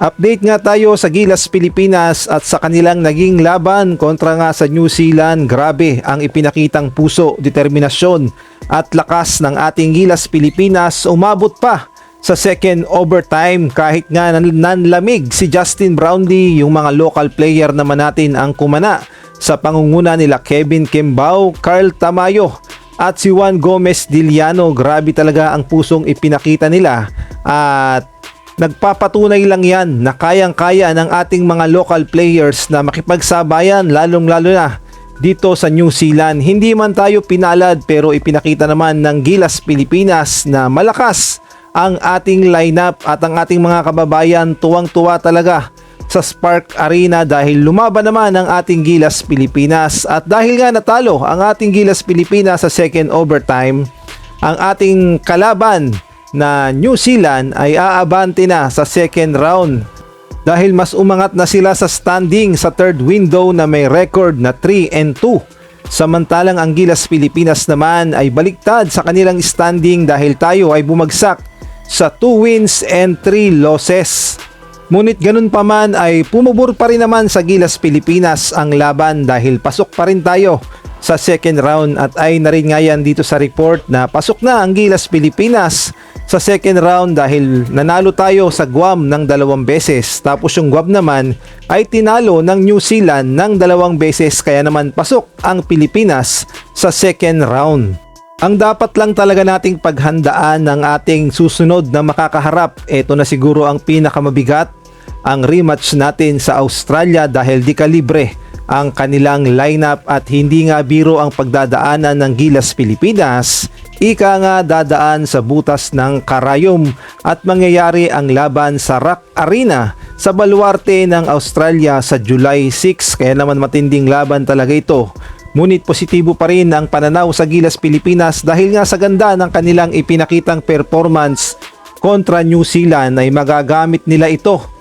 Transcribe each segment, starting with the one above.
Update nga tayo sa Gilas Pilipinas at sa kanilang naging laban kontra nga sa New Zealand. Grabe ang ipinakitang puso, determinasyon at lakas ng ating Gilas Pilipinas. Umabot pa sa second overtime kahit nga nanlamig si Justin Brownlee. Yung mga local player naman natin ang kumana sa pangunguna nila Kevin Kembao, Carl Tamayo at si Juan Gomez Diliano. Grabe talaga ang pusong ipinakita nila at nagpapatunay lang yan na kayang-kaya ng ating mga local players na makipagsabayan, lalong-lalo na dito sa New Zealand. Hindi man tayo pinalad pero ipinakita naman ng Gilas Pilipinas na malakas ang ating lineup at ang ating mga kababayan tuwang-tuwa talaga sa Spark Arena dahil lumaban naman ang ating Gilas Pilipinas. At dahil nga natalo ang ating Gilas Pilipinas sa second overtime, ang ating kalaban na New Zealand ay aabante na sa second round dahil mas umangat na sila sa standing sa third window na may record na 3-2. Samantalang ang Gilas Pilipinas naman ay baliktad sa kanilang standing dahil tayo ay bumagsak sa 2 wins and 3 losses. Ngunit ganun pa man ay pumubor pa rin naman sa Gilas Pilipinas ang laban dahil pasok pa rin tayo sa second round at ay na rin nga yan dito sa report na pasok na ang Gilas Pilipinas sa second round dahil nanalo tayo sa Guam ng 2 beses, tapos yung Guam naman ay tinalo ng New Zealand ng 2 beses, kaya naman pasok ang Pilipinas sa second round. Ang dapat lang talaga nating paghandaan ng ating susunod na makakaharap, ito na siguro ang pinakamabigat, ang rematch natin sa Australia dahil di kalibre ang kanilang lineup at hindi nga biro ang pagdadaanan ng Gilas Pilipinas. Ika nga dadaan sa butas ng karayom at mangyayari ang laban sa Rock Arena sa baluarte ng Australia sa July 6, kaya naman matinding laban talaga ito. Ngunit positibo pa rin ang pananaw sa Gilas Pilipinas dahil nga sa ganda ng kanilang ipinakitang performance kontra New Zealand ay magagamit nila ito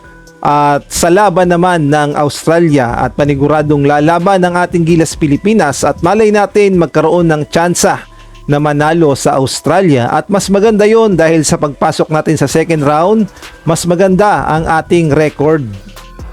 at sa laban naman ng Australia at paniguradong lalaban ng ating Gilas Pilipinas at malay natin magkaroon ng tsansa na manalo sa Australia at mas maganda yon dahil sa pagpasok natin sa second round, mas maganda ang ating record.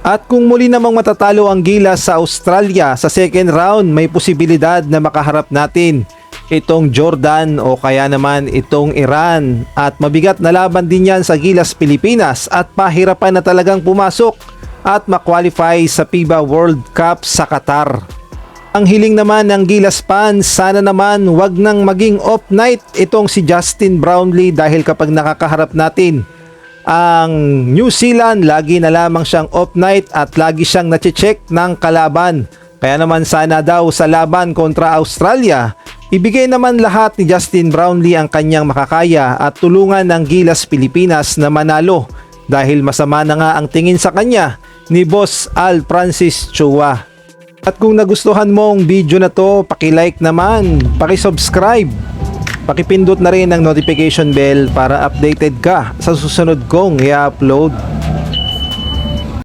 At kung muli namang matatalo ang Gilas sa Australia sa second round, may posibilidad na makaharap natin itong Jordan o kaya naman itong Iran at mabigat na laban din yan sa Gilas Pilipinas at pahirapan na talagang pumasok at makwalify sa FIBA World Cup sa Qatar. Ang hiling naman ng Gilas fans, sana naman wag nang maging off night itong si Justin Brownlee dahil kapag nakakaharap natin ang New Zealand, lagi na lamang siyang off night at lagi siyang nache-check ng kalaban. Kaya naman sana daw sa laban kontra Australia, ibigay naman lahat ni Justin Brownlee ang kanyang makakaya at tulungan ng Gilas Pilipinas na manalo dahil masama na nga ang tingin sa kanya ni Boss Al Francis Chua. At kung nagustuhan mo ang video na to, paki-like naman, paki-subscribe, pakipindot na rin ang notification bell para updated ka sa susunod kong i-upload.